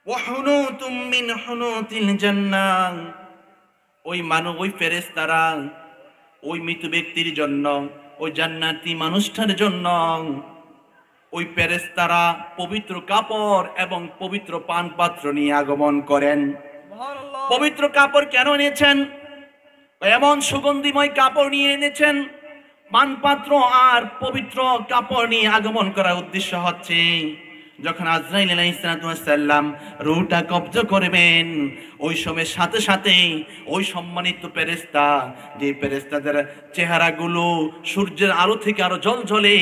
ওয়া হুনুতুম মিন হুনুতিল জান্নাহ, ওই ফেরেশতারা ওই মৃত ব্যক্তির জন্য, ওই জান্নাতি মানুষটার জন্য ওই ফেরেশতারা পবিত্র কাপড় এবং পবিত্র পানপাত্র নিয়ে আগমন করেন। পবিত্র কাপড় কেন এনেছেন? এমন সুগন্ধিময় কাপড় নিয়ে এনেছেন। পানপাত্র আর পবিত্র কাপড় নিয়ে আগমন করার উদ্দেশ্য হচ্ছে যখন আজরাইল আলাইহিস সালাম রূহটা কবজ করবেন, ওই সময়ের সাথে সাথে ওই সম্মানিত ফেরেশতা, যে ফেরেশতাদের চেহারাগুলো সূর্যের আলো থেকে আরো জ্বলজ্বলে,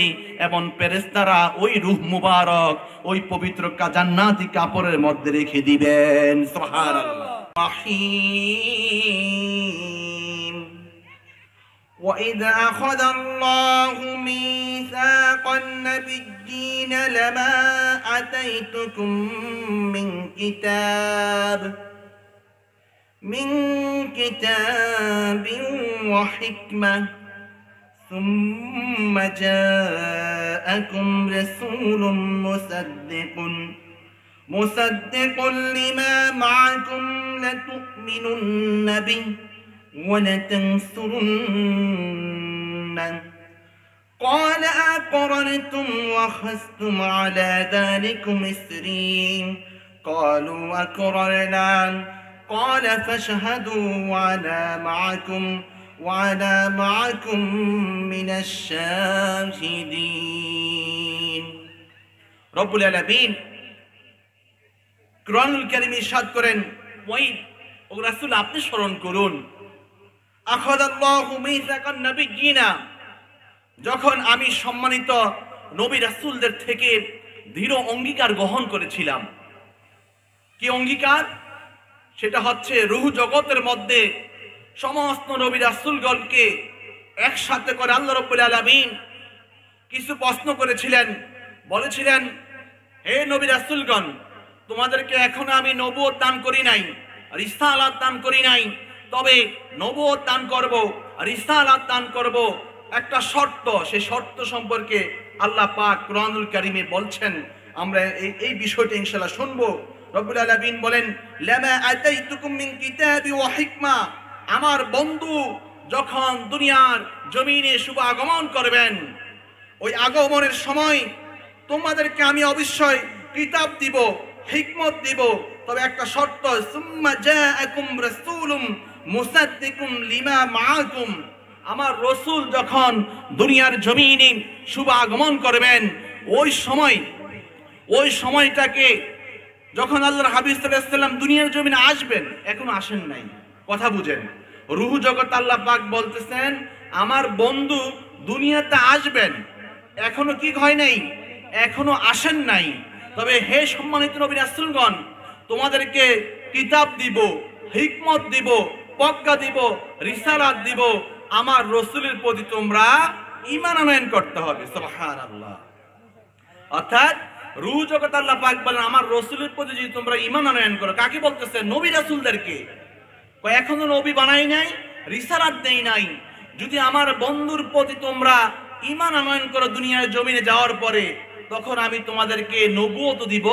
এবং ফেরেশতারা ওই রূহ মুবারক ওই পবিত্র জান্নাতি কাপড়ের মধ্যে রেখে দিবেন। সুবহানাল্লাহ। وَإِذْ أَخَذَ اللَّهُ مِيثَاقَ النَّبِيِّينَ لَمَا آتَيْتُكُم مِّن كِتَابٍ وَحِكْمَةٍ ثُمَّ جَاءَكُمْ رَسُولٌ مُصَدِّقٌ لِّمَا مَعَكُمْ لَتُؤْمِنُنَّ بِهِ وَلَتَنصُرُنَّهُ قَالَ أَقْرَرْتُمْ وَأَخَذْتُمْ عَلَى ذَلِكُمْ إِصْرِي قَالُوا أَقْرَرْنَا قَالَ فَاشْهَدُوا وَأَنَا مَعَكُمْ مِنَ الشَّاهِدِينَ। রব্বুল আলামিন কুরআনুল কারীমে ইরশাদ করেন, ও রাসূল আপনি স্মরণ করুন, আখাযাল্লাহু মিসাকান নাবিয়্যিনা, যখন আমি সম্মানিত নবী রাসূলদের থেকে দৃঢ় অঙ্গীকার গ্রহণ করেছিলাম। কি অঙ্গীকার? সেটা হচ্ছে রূহ জগতের মধ্যে সমস্ত নবী রাসূলগণকে একসাথে করে আল্লাহ রাব্বুল আলামিন কিছু প্রশ্ন করেছিলেন, বলেছিলেন, হে নবী রাসূলগণ, তোমাদেরকে এখনো আমি নবুয়ত দান করি নাই, রিসালাত দান করি নাই, তবে নবুয়ত দান করব, রিসালাত দান করব, একটা শর্ত, সেই শর্ত সম্পর্কে আল্লাহ পাক কুরআনুল কারীমে বলছেন। আমরা এই বিষয়টা ইনশাআল্লাহ শুনবো। রব্বুল আলামিন বলেন, লামা আতাইতুকুম মিন কিতাবি ওয়া হিকমা, আমার বন্ধু যখন দুনিয়ার জমিনে শুভ আগমন করবেন, ওই আগমনের সময় তোমাদেরকে আমি অবশ্যই কিতাব দিব, হিকমত দিব, তবে একটা শর্ত, সুম্মা জাআকুম রাসূলুম মুসাদ্দিকুম লিমা মাআকুম, আমার রাসূল যখন দুনিয়ার জমিনে শুভ আগমন করবেন, ওই সময়টাকে যখন আল্লাহর হাবিব সাল্লাল্লাহু আলাইহি ওয়াসাল্লাম দুনিয়ার জমিনে আসবেন, এখনো আসেন নাই, কথা বুঝেন, রূহ জগৎ আল্লাহ পাক বলতেছেন আমার বন্ধু দুনিয়াতে আসবেন, এখনো কি হয় নাই, এখনো আসেন নাই, তবে হে সম্মানিত নবী রাসূলগণ, তোমাদেরকে কিতাব দিব, হিকমত দিব, প্রজ্ঞা দিব, রিসালাত দিব, আমার রাসূলের প্রতি তোমরা ঈমান আনয়ন করতে হবে। সুবহানাল্লাহ। অর্থাৎ রূহ জগৎ আল্লাহ পাক বলেন আমার রাসূলের প্রতি যদি তোমরা ঈমান আনয়ন করো, কাকে বলতেছে? নবী রাসূলদেরকে। এখনো নবী বানাই নাই, রিসালাত দেই নাই, যদি আমার বন্ধুর প্রতি তোমরা ঈমান আনয়ন করো দুনিয়ার জমিনে যাওয়ার পরে, তখন আমি তোমাদেরকে নবুয়ত দিব,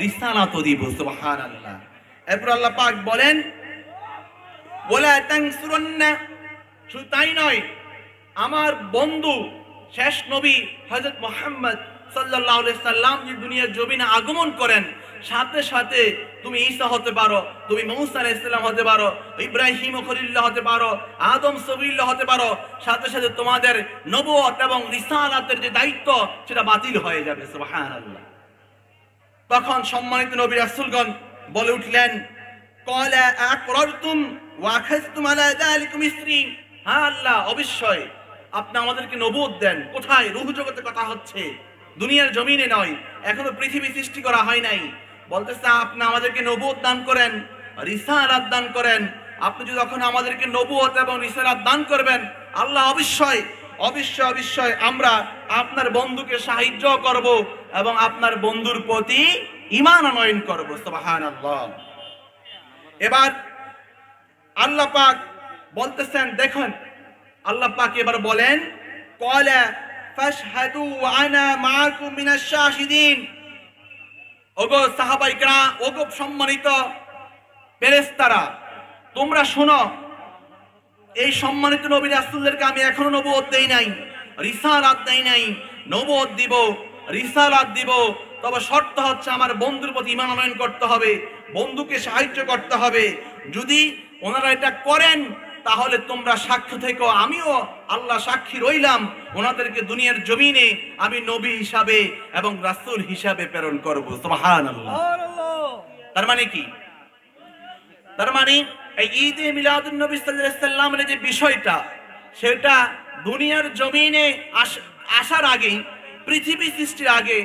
রিসালাতও দিব। সুবহানাল্লাহ। এরপর আল্লাহ পাক বলেন, ওয়ালা তানসুরুন্না, শুধু তাই নয়, আমার বন্ধু শেষ নবী হযরত মুহাম্মদ সাল্লাল্লাহু আলাইহি সাল্লাম যে দুনিয়ার জমিনে আগমন করেন, সাথে সাথে তুমি ঈসা হতে পারো, তুমি মূসা আলাইহিস সালাম হতে পারো, ইব্রাহিম খলিলুল্লাহ হতে পারো, আদম সফিউল্লাহ হতে পারো, সাথে সাথে তোমাদের নবুয়ত এবং রিসালাতের যে দায়িত্ব সেটা বাতিল হয়ে যাবে। সুবহানাল্লাহ। তখন সম্মানিত নবী রাসূলগণ বলে উঠলেন, ক্বালা আকরারতুম ওয়া আখাযতুম আলা যালিকুম ইসরি, হ্যাঁ আল্লাহ অবশ্যই আপনি আমাদেরকে নবুয়ত দেন। কোথায়? রূহ জগতে কথা হচ্ছে, দুনিয়ার জমিনে নয়, এখনো পৃথিবী সৃষ্টি করা হয় নাই। বলতেছে আপনি আমাদেরকে নবুয়ত দান করেন, রিসালাত দান করেন। আপনি যদি যখন আমাদেরকে নবুয়ত এবং রিসালাত দান করবেন, আল্লাহ অবশ্যই অবশ্যই অবশ্যই আমরা আপনার বন্ধুকে সাহায্য করব এবং আপনার বন্ধুর প্রতি ঈমান আনয়ন করব। সুবহানাল্লাহ। এবার আল্লাহ পাক বলতেছেন, দেখেন আল্লাহ পাক এবার বলেন, ক্বালা ফাশহাদু ওয়া আনা মাআকুম মিনাশ শাহিদিন, ওগো সাহাবায়ে কেরাম, ওগো সম্মানিত ফেরেশতারা, তোমরা শোনো, এই সম্মানিত নবী রাসূলদেরকে আমি এখনো নবুয়ত দেই নাই, রিসালাত দেই নাই। নবুয়ত দিব, রিসালাত দিব, তবে শর্ত হচ্ছে আমার বন্ধুর প্রতি ঈমান আনয়ন করতে হবে, বন্ধুকে সাহায্য করতে হবে। যদি ওনারা এটা করেন তাহলে তোমরা সাক্ষ্য থেকো, আমিও আল্লাহ সাক্ষী রইলাম, ওনাদেরকে দুনিয়ার জমিনে আমি নবী হিসাবে এবং রাসূল হিসাবে প্রেরণ করব। সুবহানাল্লাহ। তার মানে কি? তার মানে এই ঈদে মিলাদুন নবী সাল্লাল্লাহু আলাইহি সাল্লামের যে বিষয়টা, সেটা দুনিয়ার জমিনে আসার আগে, পৃথিবী সৃষ্টির আগে,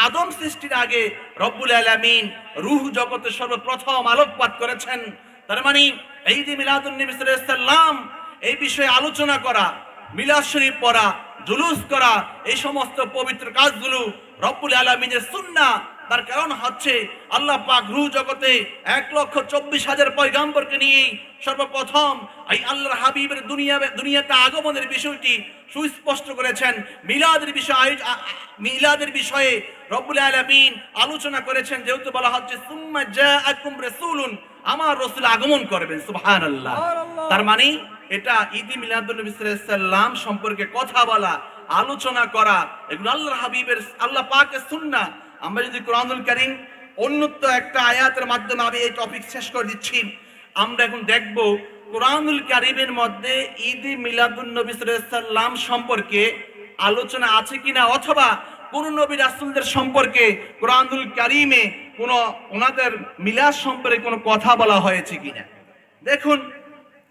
আদম সৃষ্টির আগে রব্বুল আলামিন রূহ জগতে সর্বপ্রথম আলোকপাত করেছেন। তার মানে ঈদে মিলাদুন নবী সাল্লাল্লাহু আলাইহি সাল্লাম এই বিষয়ে আলোচনা করা, মিলাদ শরীফ পড়া, জুলুস করা, এই সমস্ত পবিত্র কাজগুলো রব্বুল আলামিনের সুন্নাহ। তার কারণ হচ্ছে আল্লাহ পাক রূহ জগতে 1,24,000 পয়গম্বরকে নিয়ে সর্বপ্রথম এই আল্লাহর হাবিবের দুনিয়াতে আগমনের বিষয়টি সুস্পষ্ট করেছেন। মিলাদের বিষয়ে রব্বুল আলামিন আলোচনা করেছেন, যেহেতু বলা হচ্ছে সুম্মা জাআকুম রাসূলুন, আমার রাসূল আগমন করবেন। সুবহানাল্লাহ। তার মানে এটা ঈদে মিলাদুন নবী সাল্লাল্লাহু আলাইহি সাল্লাম সম্পর্কে কথা বলা, আলোচনা করা, এগুলো আল্লাহর হাবিবের, আল্লাহ পাকের সুন্নাহ। আমরা যদি কোরআনুল কারীম অন্যত্র একটা আয়াতের মাধ্যমে আমি এই টপিক শেষ করে দিচ্ছি, আমরা এখন দেখব কোরআনুল কারীমের মধ্যে ঈদে মিলাদুন নবী সাল্লাল্লাহু আলাইহি সাল্লাম সম্পর্কে আলোচনা আছে কিনা, অথবা কোন নবী রাসূলদের সম্পর্কে কোরআনুল কারীমে কোন ওনাদের মিলাদ সম্পর্কে কোনো কথা বলা হয়েছে কিনা। দেখুন,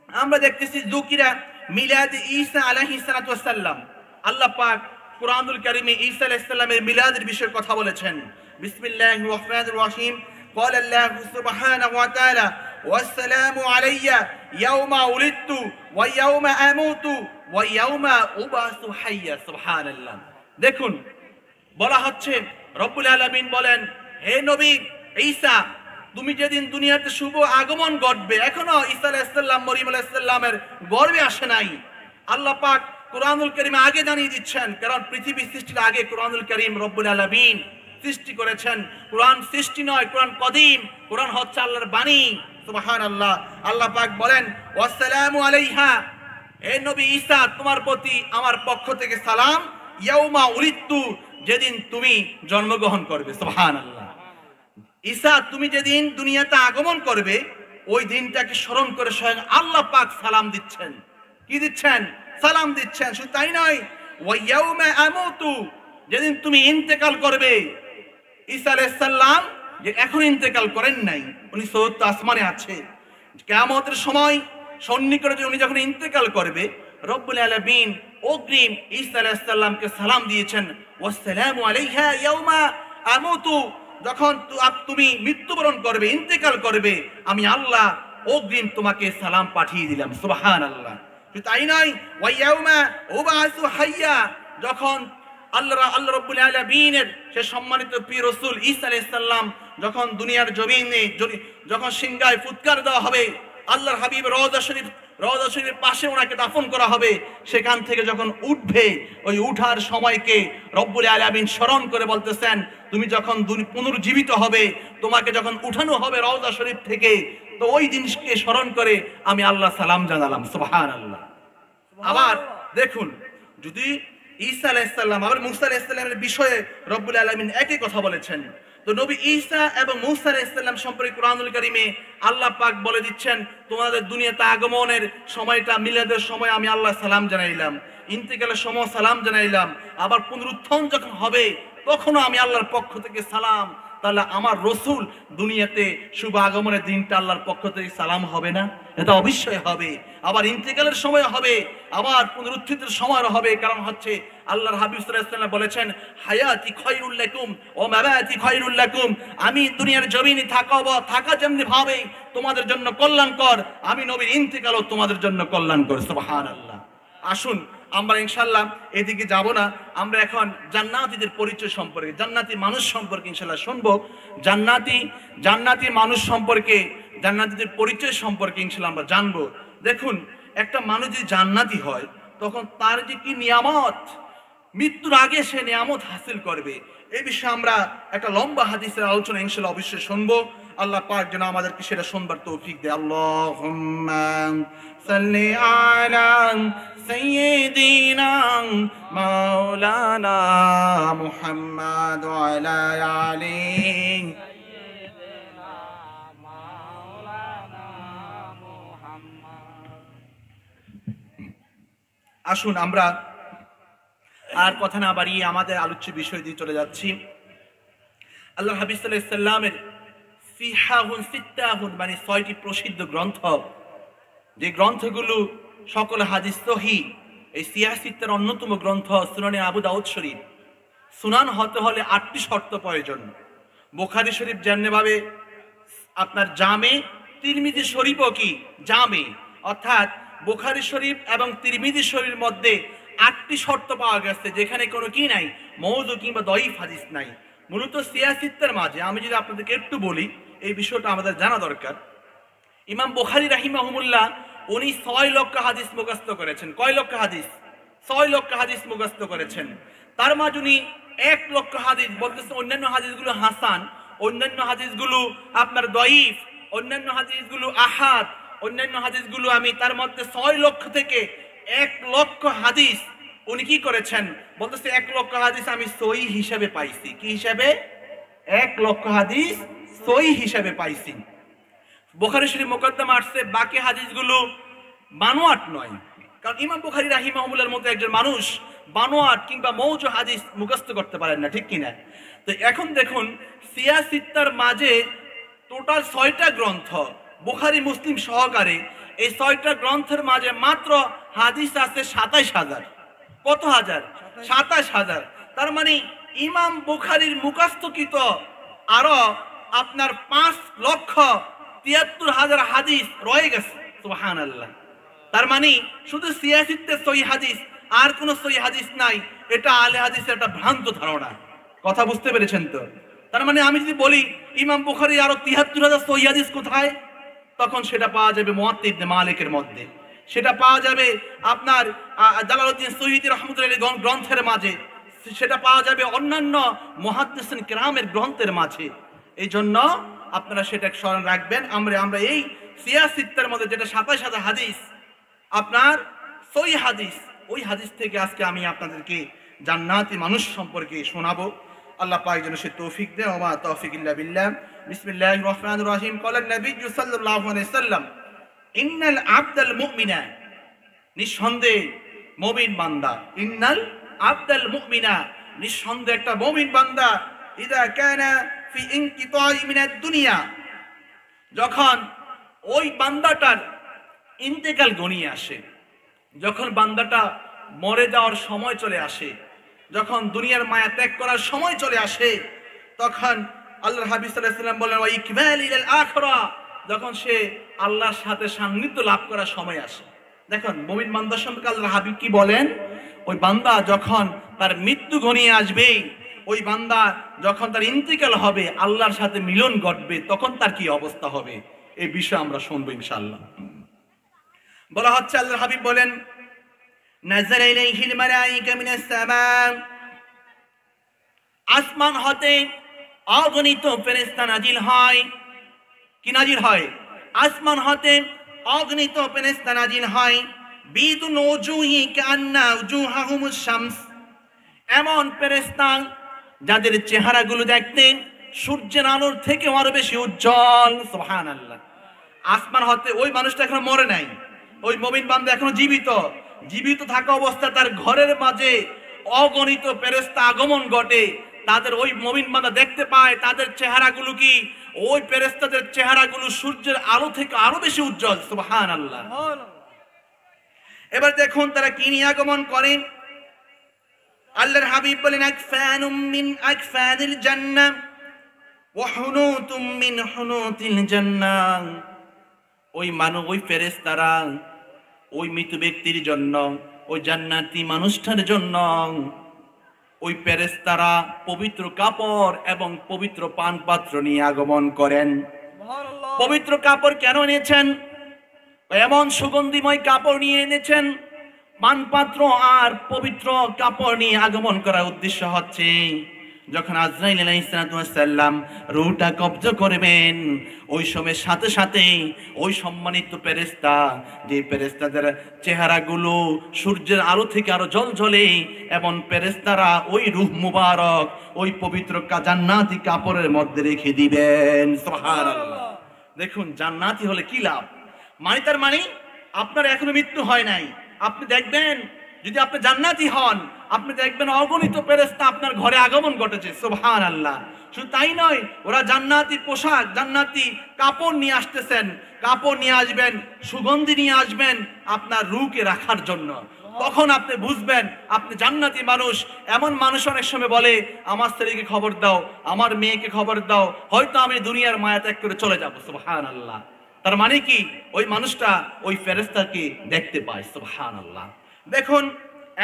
আমরা দেখতেছি যুকিরা মিলাদ ঈসা আলাইহিস সালাতু ওয়াস সালাম। আল্লাহ পাক কুরআনুল কারীমে ঈসা আলাইহিস সালামের মিলাদের বিষয়ে কথা বলেছেন। বিসমিল্লাহির রহমানির রহিম। قال الله سبحانه وتعالى والسلام علي يوم ولدت ويوم اموت ويوم ابعث حيا। সুবহানাল্লাহ। দেখুন, বলা হচ্ছে রব্বুল আলামিন বলেন, হে নবী ঈসা, তুমি যেদিন দুনিয়াতে শুভ আগমন ঘটবে, এখনো ঈসা আলাইহিস সালাম মরিয়ম আলাইহিস সালামের গর্ভে আসে নাই। আল্লাহ পাক কোরআনুল কারীমে আগে জানিয়ে দিচ্ছেন, কারণ পৃথিবী সৃষ্টির আগে কোরআনুল কারীম রব্বুল আলামিন সৃষ্টি করেছেন। কোরআন সৃষ্টি নয়, কোরআন কদিম, কোরআন হচ্ছে আল্লাহর বাণী। সুবহানাল্লাহ। আল্লাহ পাক বলেন ওয়াসসালামু আলাইহা, হে নবী ঈসা, তোমার প্রতি আমার পক্ষ থেকে সালাম, ইয়াউমা উলিদতু, যেদিন তুমি জন্মগ্রহণ করবে। সুবহানাল্লাহ। ঈসা, তুমি যেদিন দুনিয়াতে আগমন করবে, ওই দিনটাকে স্মরণ করে স্বয়ং আল্লাহ পাক সালাম দিচ্ছেন। কি দিচ্ছেন? সালাম দিচ্ছেন। শুধু তাই নয়, ওয়া ইয়াউমা আমুতু, যেদিন তুমি ইন্তেকাল করবে। ঈসা আলাইহিস সালাম যে এখন ইন্তেকাল করেন নাই, উনি চতুর্থ আসমানে আছে। কিয়ামতের সময় সন্নিকটে উনি যখন ইন্তেকাল করবে, রব্বুল আলামিন অগ্রিম ঈসা আলাইহিস সালামকে সালাম দিয়েছেন, ওয়াসসালামু আলাইহা ইয়াউমা আমুতু, যখন তুমি মৃত্যুবরণ করবে, ইন্তেকাল করবে, আমি আল্লাহ অগ্রিম তোমাকে সালাম পাঠিয়ে দিলাম। সুবহানাল্লাহ। তাই নয়, ওয়া ইয়াউমা উবাসু হাইয়া, যখন আল্লাহ রাব্বুল আলামিনের সে সম্মানিত প্রিয় রাসূল ঈসা আলাইহিস সালাম যখন দুনিয়ার জমিনে যখন সিংহায় ফুৎকার দেওয়া হবে, আল্লাহর হাবিব রওজা শরীফের পাশে ওনাকে দাফন করা হবে, সেখান থেকে যখন উঠবে, ওই উঠার সময়কে রব্বুল আলামিন স্মরণ করে বলতেছেন, তুমি যখন পুনর্জীবিত হবে, তোমাকে যখন উঠানো হবে রওজা শরীফ থেকে, তো ওই জিনিসকে স্মরণ করে আমি আল্লাহ সালাম জানালাম। সুবহানাল্লাহ। আবার দেখুন, যদি ঈসা আলাইহিস সালাম আবার মুসা আলাইহিস সালামের বিষয়ে রব্বুল আলামিন একই কথা বলেছেন। তো নবী ঈসা এবং মুসা আলাইহিস সালাম সম্পর্কে কোরআনুল কারীমে আল্লাহ পাক বলে দিচ্ছেন, তোমাদের দুনিয়াতে আগমনের সময়টা, মিলাদের সময় আমি আল্লাহ সালাম জানাইলাম, ইন্তেকালের সময় সালাম জানাইলাম, আবার পুনরুত্থান যখন হবে তখনও আমি আল্লাহর পক্ষ থেকে সালাম। তাহলে আমার রাসূল দুনিয়াতে শুভ আগমনের দিনটা আল্লাহর পক্ষ থেকে সালাম হবে না? এটা অবশ্যই হবে। আবার ইন্তেকালের সময় হবে, আবার পুনরুত্থিতের সময় হবে। কারণ হচ্ছে আল্লাহর হাবিব সাল্লাল্লাহু আলাইহি ওয়াসাল্লাম বলেছেন, হায়াতি খায়রুল লাকুম ওয়া মামাতি খায়রুল লাকুম, আমি দুনিয়ার জমিনে থাকা যেমনি ভাবে তোমাদের জন্য কল্যাণকর, আমি নবীর ইন্তেকালও তোমাদের জন্য কল্যাণকর। সুবহানাল্লাহ। আসুন আমরা ইনশাআল্লাহ এদিকে যাব না, আমরা এখন জান্নাতীদের পরিচয় সম্পর্কে, জান্নাতি মানুষ সম্পর্কে ইনশাআল্লাহ শুনবো। জান্নাতি মানুষ সম্পর্কে, জান্নাতীদের পরিচয় সম্পর্কে ইনশাআল্লাহ আমরা জানবো। দেখুন, একটা মানুষ যদি জান্নাতি হয় তখন তার যে কি নিয়ামত, মৃত্যুর আগে সে নিয়ামত হাসিল করবে, এই বিষয়ে আমরা একটা লম্বা হাদিসের আলোচনা ইনশাআল্লাহ অবশ্যই শুনবো। আল্লাহ পাক যেন আমাদেরকে সেটা শুনবার তৌফিক দেয়। আল্লাহুম্মা সাল্লি আলা সাইয়্যিদিনা মাওলানা মুহাম্মাদ ওয়া আলা আলিহি। আসুন আমরা আর কথা না বাড়িয়ে আমাদের আলোচ্য বিষয় দিয়ে চলে যাচ্ছি। আল্লাহ হাবিব সাল্লাল্লাহু আলাইহি সাল্লামের সিহাহুন সিত্তাহুন মানে ৬টি প্রসিদ্ধ গ্রন্থ, যে গ্রন্থগুলো সকল হাদিস সহিহ। এই সিয়াসিত্তার অন্যতম গ্রন্থ সুনানে আবু দাউদ শরীফ। সুনান হতে হলে ৮টি শর্ত প্রয়োজন। বুখারী শরীফ যেমনিভাবে আপনার জামে, তিরমিজি শরীফও কি জামে, অর্থাৎ বুখারী শরীফ এবং তিরমিজি শরীফের মধ্যে ৮টি শর্ত পাওয়া গেছে, যেখানে কোনো কি নাই, মওযু কিংবা দঈফ হাদিস নাই। মূলত সিয়াসিত্তার মাঝে আমি যদি আপনাদেরকে একটু বলি, এই বিষয়টা আমাদের জানা দরকার। ইমাম বুখারী রাহিমাহুমুল্লাহ উনি ৬ লক্ষ হাদিস মুখস্থ করেছেন। কয় লক্ষ হাদিস? ৬ লক্ষ হাদিস মুখস্থ করেছেন। তার মাঝে উনি ১ লক্ষ হাদিস বলতেছে, অন্যান্য হাদিসগুলো হাসান, অন্যান্য হাদিসগুলো আপনার দঈফ, অন্যান্য হাদিসগুলো আহাদ, অন্যান্য হাদিসগুলো আমি তার মধ্যে ৬ লক্ষ থেকে ১ লক্ষ হাদিস উনি কি করেছেন বলতেছে, ১ লক্ষ হাদিস আমি সহিহ হিসাবে পাইছি। কি হিসাবে? ১ লক্ষ হাদিস সহিহ হিসাবে পাইছি। বুখারী শরীফ মুকদ্দমা আসছে, বাকি হাদিসগুলো বানোয়াট নয়। কারণ ইমাম বুখারী রাহিমাহুল্লাহর মতো একজন মানুষ বানোয়াট কিংবা মওযু হাদিস মুখস্থ করতে পারেন না, ঠিক কিনা? তো এখন দেখুন, সিয়াসিত্তার মাঝে টোটাল ৬টা গ্রন্থ, বুখারী মুসলিম সহকারে এই ৬টা গ্রন্থের মাঝে মাত্র হাদিস আছে ২৭,০০০। কত হাজার? ২৭,০০০। তার মানে ইমাম বুখারীর মুখস্থকৃত আরো আপনার ৫,৭৩,০০০ হাদিস রয়ে গেছে। সুবহানাল্লাহ। তার মানে শুধু সিয়াসিত্তের সহিহ হাদিস, আর কোন সহিহ হাদিস নাই, এটা আহলে হাদিসের একটা ভ্রান্ত ধারণা। কথা বুঝতে পেরেছেন তো? তার মানে আমি যদি বলি ইমাম বুখারী আরো ৭৩,০০০ সহিহ হাদিস কোথায়, তখন সেটা পাওয়া যাবে মুওয়াত্তা ইবনে মালিকের মধ্যে, সেটা পাওয়া যাবে আপনার জালালউদ্দিন সুয়ুতী রাহমাতুল্লাহ গ্রন্থের মাঝে, সেটা পাওয়া যাবে অন্যান্য মুহাদ্দিসিন কিরামের গ্রন্থের মাঝে। এই জন্য আপনারা সেটা স্মরণ রাখবেন। আমরা এই সিয়াসিত্তার মধ্যে যেটা ২৭,০০০ হাদিস আপনার সহিহ হাদিস, ওই হাদিস থেকে আজকে আমি আপনাদেরকে জান্নাতি মানুষ সম্পর্কে শোনাবো। আল্লাহ পাক যেন সে তৌফিক দেয়। ওয়া মা তাওফিক ইল্লা বিল্লাহ। বিসমিল্লাহির রাহমানির রাহিম। ক্বালা নবী সাল্লাল্লাহু আলাইহি ওয়াসাল্লাম, ইন্নাল আবদাল মুমিনা, নিঃসন্দেহে মুমিন বান্দা, ইন্নাল আবদাল মুমিনা, নিঃসন্দেহে একটা মুমিন বান্দা, ইযা কানা ফি ইনকিতাই মিনাদ দুনিয়া, যখন ওই বান্দাটার ইন্তেকাল ঘনিয়ে আসে, যখন বান্দাটা মরে যাওয়ার সময় চলে আসে, যখন দুনিয়ার মায়া ত্যাগ করার সময় চলে আসে, তখন আল্লাহর হাবিব সাল্লাল্লাহু আলাইহি ওয়াসাল্লাম বলেন, ওয়া ইকবাল ইলাল আখিরা, যখন সে আল্লাহর সাথে সান্নিধ্য লাভ করার সময় আসে। দেখুন মুমিন বান্দা সম্পর্কে আল্লাহর হাবিব কি বলেন, ওই বান্দা যখন তার মৃত্যু ঘনিয়ে আসবে, ওই বান্দা যখন তার ইন্তেকাল হবে, আল্লাহর সাথে মিলন ঘটবে, তখন তার কি অবস্থা হবে, এই বিষয়ে আমরা শুনবো ইনশাআল্লাহ। বলা হচ্ছে, আল্লাহর হাবিব বলেন, নাযালা ইলাইহিল মালায়েকা মিনাস সামা, আসমান হতে অগণিত ফেরেশতা নাজিল হয়। কি নাজিল হয়? আসমান হতে অগণিত ফেরেশতা নাজিল হয়। বিদুন উজুহি কান্না উজুহাহুমুশ শামস, এমন ফেরেশতা যাদের চেহারাগুলো দেখতে সূর্যের আলোর থেকে আরো বেশি উজ্জ্বল। সুবহানাল্লাহ। আসমান হতে, ওই মানুষটা এখনো মরে নাই, ওই মুমিন বান্দা এখনো জীবিত, জীবিত থাকা অবস্থা তার ঘরের মাঝে অগণিত ফেরেশতা আগমন ঘটে, তাদের ওই মুমিন বান্দা দেখতে পায়, তাদের চেহারাগুলো কি, ওই ফেরেশতাদের চেহারাগুলো সূর্যের আলো থেকে আরো বেশি উজ্জ্বল। সুবহানাল্লাহ। এবার দেখুন তারা কি নিয়ে আগমন করেন। আল্লাহর হাবিব বলেন, আকফানুম মিন আকফানিল জান্নাহ ওয়া হুনুতুম মিন হুনুতিল জান্নাহ, ওই ওই ফেরেশতারা ওই মৃত ব্যক্তির জন্য, ওই জান্নাতি মানুষটার জন্য, ওই ফেরেশতারা পবিত্র কাপড় এবং পবিত্র পান পাত্র নিয়ে আগমন করেন। পবিত্র কাপড় কেন এনেছেন? এমন সুগন্ধিময় কাপড় নিয়ে এনেছেন, পানপাত্র আর পবিত্র কাপড় নিয়ে আগমন করার উদ্দেশ্য হচ্ছে যখন আজরাইল আলাইহিস সালাম রূহটা কবজা করবেন, ওই সময়ের সাথে সাথে ওই সম্মানিত ফেরেশতা, যে ফেরেশতাদের চেহারাগুলো সূর্যের আলো থেকে আরো জ্বলজ্বলে, এবং ফেরেশতারা ওই রূহ মুবারক ওই পবিত্র জান্নাতি কাপড়ের মধ্যে রেখে দিবেন। সুবহানাল্লাহ। দেখুন জান্নাতি হলে কি লাভ, তার মানে আপনার এখনো মৃত্যু হয় নাই। আপনি দেখবেন যদি আপনি জান্নাতি হন, আপনি দেখবেন অগণিত ফেরেশতা আপনার ঘরে আগমন ঘটেছে। সুবহানাল্লাহ। শুধু তাই নয়, ওরা জান্নাতি পোশাক, জান্নাতি কাপড় নিয়ে আসতেছেন, কাপড় নিয়ে আসবেন, সুগন্ধি নিয়ে আসবেন আপনার রূহকে রাখার জন্য। তখন আপনি বুঝবেন আপনি জান্নাতি মানুষ। এমন মানুষ অনেক সময় বলে, আমার স্ত্রীকে খবর দাও, আমার মেয়েকে খবর দাও, হয়তো আমি দুনিয়ার মায়া ত্যাগ করে চলে যাবো। সুবহানাল্লাহ। তার মানে কি, ওই মানুষটা ওই ফেরেশতাকে দেখতে পায়। সুবহানাল্লাহ। দেখুন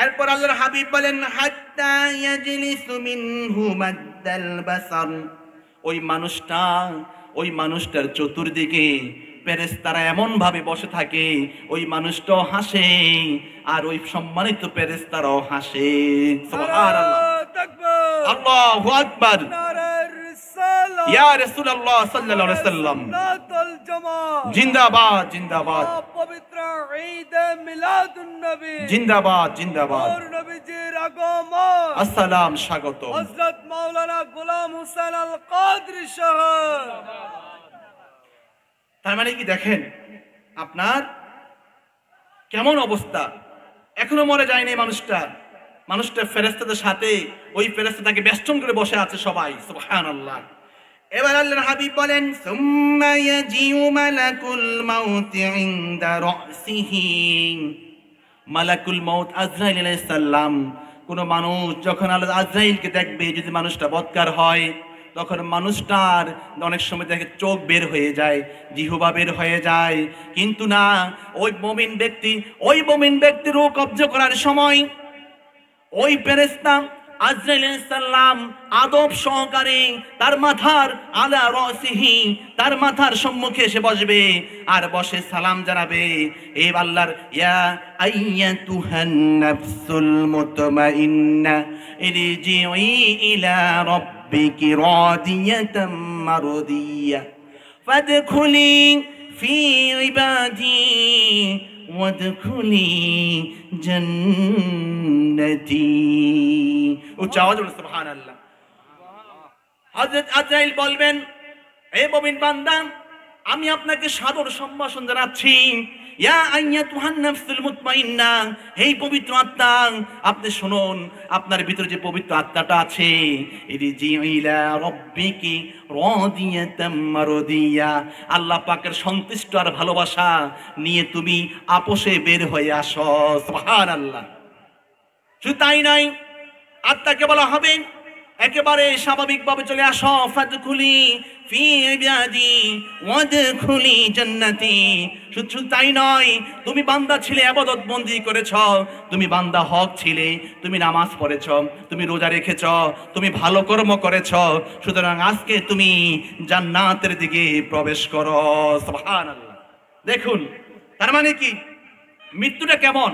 এরপর আল্লাহর হাবিব বলেন, হাত্তা ইয়াজলিসু মিনহু মাদ্দাল বাসার। ওই মানুষটার চতুর্দিকে ফেরেশতারা এমন ভাবে বসে থাকে, ওই মানুষটাও হাসে আর ওই সম্মানিত ফেরেশতারাও হাসে। সুবহানাল্লাহ। আল্লাহু আকবার। ইয়া রাসূলুল্লাহ সাল্লাল্লাহু আলাইহি ওয়াসাল্লাম জিন্দাবাদ জিন্দাবাদ। পবিত্র ঈদ মিলাদুন নবী জিন্দাবাদ জিন্দাবাদ। নূর নবীজির আগমন, আসসালাম, স্বাগত। হযরত মাওলানা গোলাম হোসেন আল কাদরি সাহেব। তার মানে কি দেখেন আপনার কেমন অবস্থা, এখনো মরে যায়নি মানুষটা ফেরেশতাদের সাথে, ওই ফেরেশতাকে বেষ্টন করে বসে আছে সবাই। সুবহানাল্লাহ। এবার আল্লাহর হাবিব বলেন, সুম্মা ইয়াজিউ মালাকুল মাউত ইনদা রাসিহি। মালাকুল মাউত আজরাইল আলাইহিস সালাম, কোন মানুষ যখন আজরাইলকে দেখবে, যদি মানুষটা বদকার হয়, তখন মানুষটার অনেক সময় দেখে চোখ বের হয়ে যায়, জিহ্বা বের হয়ে যায়। কিন্তু না, ওই মুমিন ব্যক্তি রূহ কবজা করার সময় ওই ফেরেশতা আজরাইল আলাইহিস সালাম আদব সহকারে তার মাথার আলা রাসিহি, তার মাথার সম্মুখে এসে বসবে আর বসে সালাম জানাবে, এ আল্লাহর ইয়া আইয়াতুহান নাফসুল মুতমাইন্না ইরজিই ইলা রাব্বিকি রাদিয়াতাম মারদিয়া ফাদখুলি ফি ইবাদি ওয়াদখুলি জান্নাতি। উচ্চ আওয়াজে বলুন সুবহানাল্লাহ। হযরত আজরাইল বলবেন, হে মুমিন বান্দা, আমি আপনাকে সাদর সম্ভাষণ জানাচ্ছি। ইয়া আইয়াতুহান নাফসুল মুতমাইন্না, হে পবিত্র আত্মা, আপনি শুনুন, আপনার ভিতরে যে পবিত্র আত্মাটা আছে, ইরজিই ইলা রাব্বিকি রাদিয়াতাম মারদিয়া, আল্লাহ পাকের সন্তুষ্ট আর ভালোবাসা নিয়ে তুমি আপোষে বের হয়ে আসো। সুবহানাল্লাহ। শুধু তাই নয়, আত্মাকে বলা হবে একেবারে স্বাভাবিকভাবে চলে আসো, ফাদখুলি ফি ইবাদি ওয়াদখুলি জান্নাতি। শুধু তাই নয়, তুমি বান্দা ছিলে, ইবাদত বন্দি করেছ, তুমি বান্দা হক ছিলে, তুমি নামাজ পড়েছ, তুমি রোজা রেখেছ, তুমি ভালো কর্ম করেছ, সুতরাং আজকে তুমি জান্নাতের দিকে প্রবেশ করো। সুবহানাল্লাহ। দেখুন তার মানে কি, মৃত্যুটা কেমন?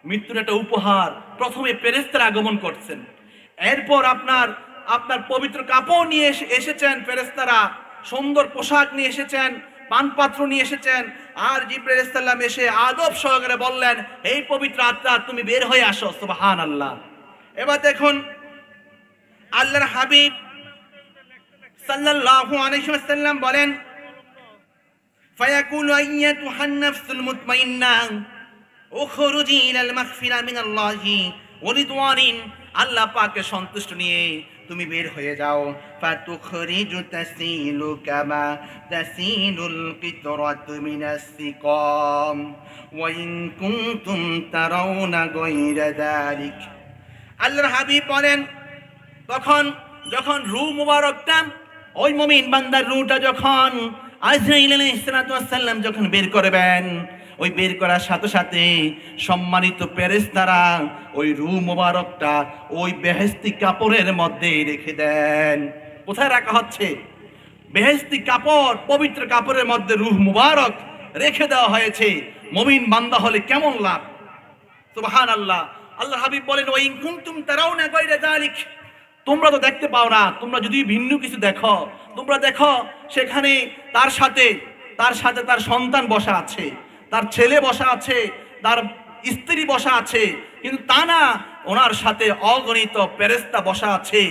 মৃত্যুর একটা উপহার। প্রথমে ফেরেশতারা আগমন করছেন, এরপর আপনার পবিত্র কাপড় নিয়ে এসেছেন ফেরেশতারা, সুন্দর পোশাক নিয়ে এসেছেন, পানপাত্র নিয়ে এসেছেন, আর জিবরাইল আলাইহিস সালাম এসে আদব সহকারে বললেন, এই পবিত্র আত্মা তুমি বের হয়ে আসো। সুবহানাল্লাহ। এবার দেখুন আল্লাহর হাবিব সাল্লাল্লাহু আলাইহি ওয়াসাল্লাম বলেন, ফায়াকুলু আইয়াতুহান নাফসুল মুতমাইন্না উখরুজি ইলাল মাগফিরা মিনাল্লাহি ওয়া রিদওয়ানিন, আল্লাহ পাকের সন্তুষ্ট নিয়ে তুমি বের হয়ে যাও। ফাতুখরিজু তাসিলু কামা তাসিলুল কিতরাতু মিনাস সিকাম ওয়া ইন কুনতুম তারাউনা গায়রা যালিক। আল্লাহর হাবিব বলেন, যখন রূহ মুবারকটা, ওই মুমিন বান্দার রূহটা যখন আজরাইল আলাইহিস সালাম যখন বের করবেন, ওই বের করার সাথে সাথে সম্মানিত ফেরেশতারা ওই রূহ মুবারকটা ওই বেহেশতি কাপড়ের মধ্যে রেখে দেন। কোথায় রাখা হচ্ছে? বেহেশতি কাপড়, পবিত্র কাপড়ের মধ্যে রূহ মুবারক রেখে দেওয়া হয়েছে। মুমিন বান্দা হলে কেমন লাভ! সুবহানাল্লাহ। আল্লাহ হাবিব বলেন, ওয়া ইন কুনতুম তারাউনা গায়রা যালিক, তোমরা তো দেখতে পাও না, তোমরা যদি ভিন্ন কিছু দেখো, তোমরা দেখো সেখানে তার সাথে তার সন্তান বসা আছে, তার ছেলে বসা আছে, তার স্ত্রী বসা আছে, কিন্তু তা না, ওনার সাথে অগণিত ফেরেশতা বসা আছে,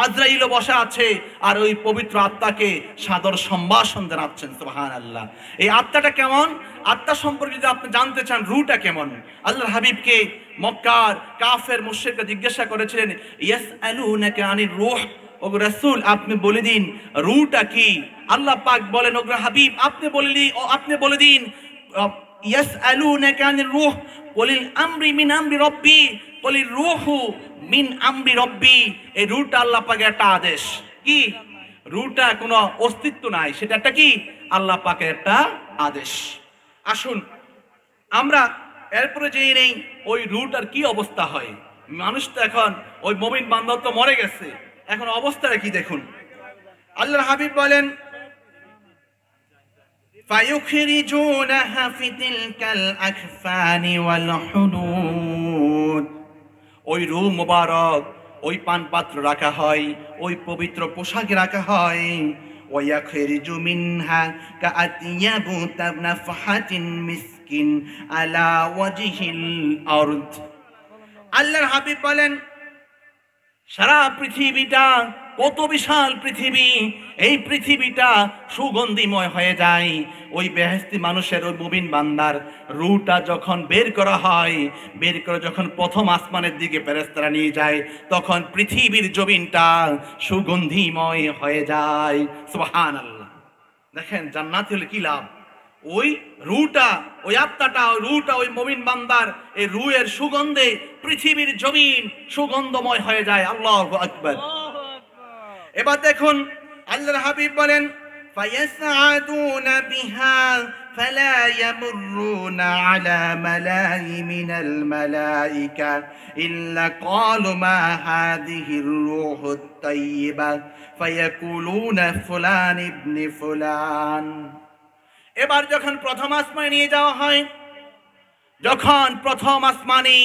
আজরাইলও বসা আছে, আর ওই পবিত্র আত্মাকে সাদর সম্ভাষণ জানাচ্ছেন। সুবহানাল্লাহ। এই আত্মাটা কেমন? আত্মা সম্পর্কে যদি আপনি জানতে চান, রূহটা কেমন, আল্লাহর হাবিবকে মক্কার কাফের মুশরিকরা জিজ্ঞাসা করেছিলেন, ইয়াসআলুনাকা আনির রূহ, ওগো রাসূল আপনি বলে দিন রূহটা কি। আল্লাহ পাক বলেন, ওগো হাবিব আপনি বলে দিন, ইয়াসআলুনাকা আনির রূহ কুলিল আমরি মিন আমরি রব্বি কুলির রূহু মিন আমরি রব্বি। এই রূহটা আল্লাহ পাকের একটা আদেশ। কি রূহটা কোনো অস্তিত্ব নাই, সেটা একটা কি আল্লাহ পাকের একটা আদেশ। আসুন আমরা এরপরে জেনে নেই ওই রূহটার কি অবস্থা হয়। মানুষ তো এখন ওই মুমিন বান্দা তো মরে গেছে, এখন অবস্থাটা কি দেখুন। আল্লাহর হাবিব বলেন, ফায়ুখরিজুনাহা ফি তিলকাল আকফানি ওয়াল হুদুদ। ওই রূহ মুবারক ওই পান পাত্র রাখা হয়, ওই পবিত্র পোশাকে রাখা হয়। ওয়ায়াখরিজু মিনহা কাআতিয়াবু তাবনাফহাতিন মিসকিন আলা ওয়াজহিল আরদ। আল্লাহর হাবিব বলেন, সারা পৃথিবীটা কত বিশাল পৃথিবী, এই পৃথিবীটা সুগন্ধিময় হয়ে যায় ওই বেহেশতি মানুষের, ওই মুমিন বান্দার রূহটা যখন বের করা হয়, বের করে যখন প্রথম আসমানের দিকে ফেরেশতারা নিয়ে যায়, তখন পৃথিবীর জমিনটা সুগন্ধিময় হয়ে যায়। সুবহানাল্লাহ। দেখেন জান্নাত হলে কি লাভ, ওই রূহটা, ওই আত্মাটা, ওই রূহটা, ওই মুমিন বান্দার এই রূহের সুগন্ধে পৃথিবীর জমিন সুগন্ধময় হয়ে যায়। আল্লাহু আকবার। এবার দেখুন আল্লাহর হাবিব বলেন, ফায়াসআদুনা বিহা ফালা ইয়ামুরুনা আলা মালাই মিনাল মালাইকা ইল্লা ক্বালু মা হাযিহির রূহুত তাইয়্যিবা ফায়াকুলুনা ফুলান ইবনে ফুলান। এবার যখন প্রথম আসমানে নিয়ে যাওয়া হয়, যখন প্রথম আসমানে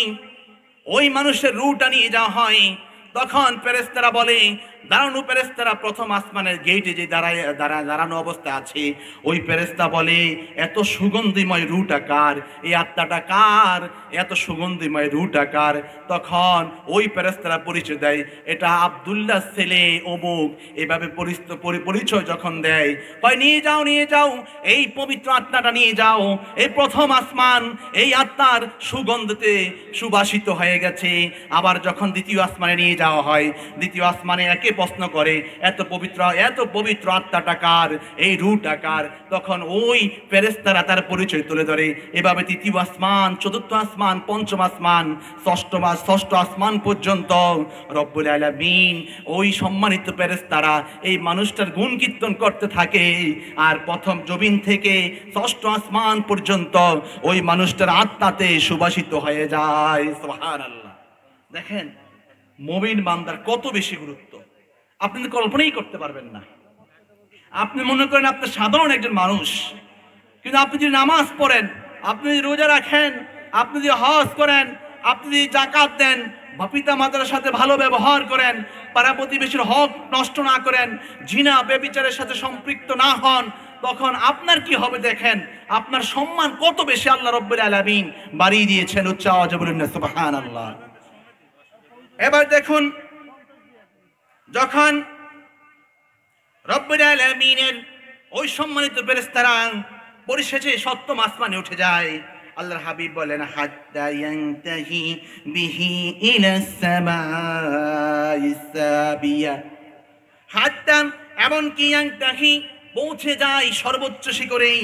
ওই মানুষের রূহটা নিয়ে যাওয়া হয়, তখন ফেরেশতারা বলে, দাঁড়ানো ফেরেশতারা প্রথম আসমানের গেটে যে দাঁড়ানো অবস্থা আছে, ওই ফেরেশতা বলে, এত সুগন্ধিময় রূহটা কার, এই আত্মাটা কার, এত সুগন্ধিময় রূহটা কার। তখন ওই ফেরেশতারা পরিচয় দেয়, এটা আব্দুল্লাহ ছেলে অমুক, এভাবে পরিচয় যখন দেয়, কয় নিয়ে যাও এই পবিত্র আত্মাটা নিয়ে যাও, এই প্রথম আসমান এই আত্মার সুগন্ধতে সুবাসিত হয়ে গেছে। আবার যখন দ্বিতীয় আসমানে নিয়ে যাওয়া হয়, দ্বিতীয় আসমানে একে প্রশ্ন করে, এত পবিত্র আত্মাটা কার, এই রূহটা কার। তখন ওই ফেরেশতারা তার পরিচয় তুলে ধরে। এভাবে তৃতীয় আসমান, চতুর্থ আসমান, পঞ্চম আসমান, ষষ্ঠ আসমান পর্যন্ত রব্বুল আলামিন ওই সম্মানিত ফেরেশতারা এই মানুষটার গুণ কীর্তন করতে থাকে। আর প্রথম জমিন থেকে ষষ্ঠ আসমান পর্যন্ত ওই মানুষটার আত্মাতে সুবাসিত হয়ে যায়। সুবহানাল্লাহ। দেখেন মুমিন বান্দার কত বেশি গুরুত্ব, আপনি কল্পনাই করতে পারবেন না। আপনি মনে করেন আপনি সাধারণ একজন মানুষ, কিন্তু আপনি যদি নামাজ পড়েন, আপনি যদি রোজা রাখেন, আপনি যদি হজ করেন, আপনি যদি যাকাত দেন, পিতা মাতার সাথে ভালো ব্যবহার করেন, পাড়া প্রতিবেশীর হক নষ্ট না করেন, জিনা ব্যভিচারের সাথে সম্পৃক্ত না হন, তখন আপনার কি হবে দেখেন, আপনার সম্মান কত বেশি আল্লাহ রাব্বুল আলামিন বাড়িয়ে দিয়েছেন। উচ্চ আওয়াজে বলুন না সুবহানাল্লাহ। এবার দেখুন যখন রব্বুল আলামিনের ওই সম্মানিত ফেরেশতারা পরিশেষে সপ্তম আসমানে উঠে যায়, আল্লাহর হাবিব বলেন, হাত্তা ইয়ানতাহি বিহি ইলাস সামাইস সাবিয়া। হাত্তা এমনকি ইয়ানতাহি পৌঁছে যায় সর্বোচ্চ শিখরে,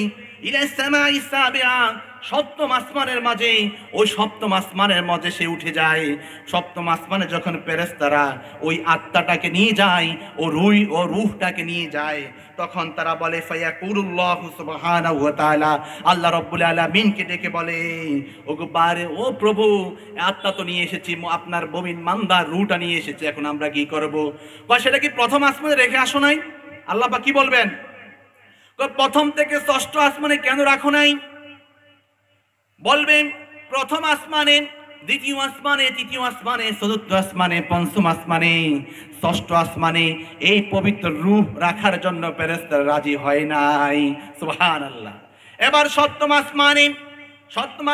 ইলাস সামাইস সাবিয়া সপ্তম আসমানের মাঝে, ওই সপ্তম আসমানের মাঝে সে উঠে যায়। সপ্তম আসমানে যখন ফেরেশতারা ওই আত্মাটাকে নিয়ে যায়, ও রূহটাকে নিয়ে যায়, তখন তারা বলে, ফায়াকুলুল্লাহু সুবহানাহু ওয়া তাআলা, আল্লাহ রাব্বুল আলামিনকে ডেকে বলে, ও প্রভু, আত্মা তো নিয়ে এসেছি, আপনার মুমিন বান্দার রূহটা নিয়ে এসেছি, এখন আমরা কি করব? সেটা কি প্রথম আসমানে রেখে আসো নাই? আল্লাহ পাক কি বলবেন? প্রথম থেকে ষষ্ঠ আসমানে কেন রাখো নাই? বলবেন প্রথম আসমানে দ্বিতীয় আসমানে, তৃতীয় আসমানে, চতুর্থ আসমানে, পঞ্চম আসমানে, ষষ্ঠ আসমানে এই পবিত্র রূহ রাখার জন্য ফেরেশতারা রাজি হয় নাই। সুবহানাল্লাহ। এবার সপ্তম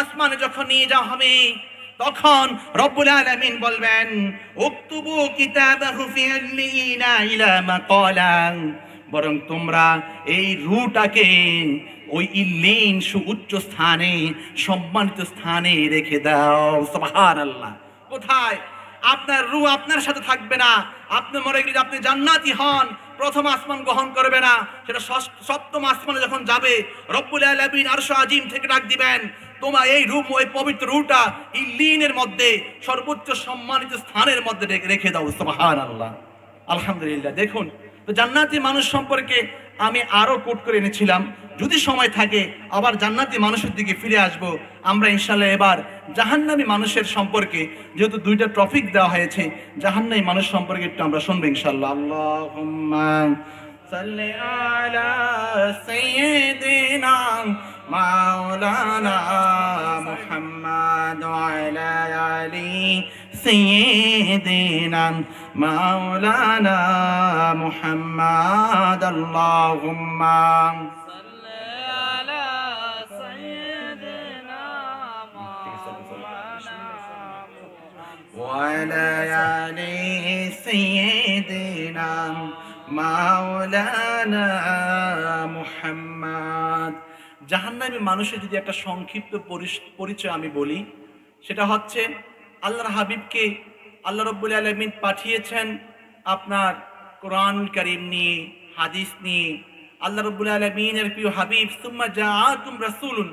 আসমানে যখন নিয়ে যাওয়া হবে তখন রব্বুল আলামিন বলবেন উকতুবু কিতাবাহু ফি ইল্লিয়িনা ইলা মাকালা, বরং তোমরা এই রূহটাকে ওই ইল্লিন সুউচ্চ স্থানে, সম্মানিত স্থানে রেখে দাও। সুবহানাল্লাহ। কোথায়? আপনার রূহ আপনার সাথে থাকবে না। আপনি মরে গেলে আপনি জান্নাতি হন, প্রথম আসমান গ্রহণ করবে না, সেটা সপ্তম আসমানে যখন যাবে রব্বুল আলামিন আরশ আজিম থেকে ডাক দিবেন, তোমার এই রূহ, ওই পবিত্র রূহটা ইল্লিনের মধ্যে সর্বোচ্চ সম্মানিত স্থানের মধ্যে রেখে দাও। সুবহানাল্লাহ। আলহামদুলিল্লাহ। দেখুন তো জান্নাতি মানুষ সম্পর্কে আমি আরো কোট করে এনেছিলাম, যদি সময় থাকে আবার জান্নাতি মানুষের দিকে ফিরে আসব আমরা ইনশাআল্লাহ। এবার জাহান্নামী মানুষের সম্পর্কে যেহেতু দুইটা টপিক দেওয়া হয়েছে, জাহান্নামী মানুষ সম্পর্কে একটু আমরা শুনবো ইনশাআল্লাহ। আল্লাহুম্মা সাল্লি আলা সাইয়্যিদিনা মাওলানা মুহাম্মাদ ওয়া আলা আলি সাইয়্যিদিনা মাওলানা মুহাম্মাদ। আল্লাহুম্মা সাল্লি আলা সাইয়্যিদিনা মাওলানা ওয়া আলা আলি সাইয়্যিদিনা মাওলানা মুহাম্মাদ। জাহান্নামী মানুষের যদি একটা সংক্ষিপ্ত পরিচয় আমি বলি, সেটা হচ্ছে আল্লাহর হাবিবকে আল্লাহ রাব্বুল আলামিন পাঠিয়েছেন আপনার কোরআনুল কারীম নিয়ে, হাদিস নিয়ে। আল্লাহ রাব্বুল আলামিনের প্রিয় হাবিব সুম্মা জাআতুম রাসূলুন,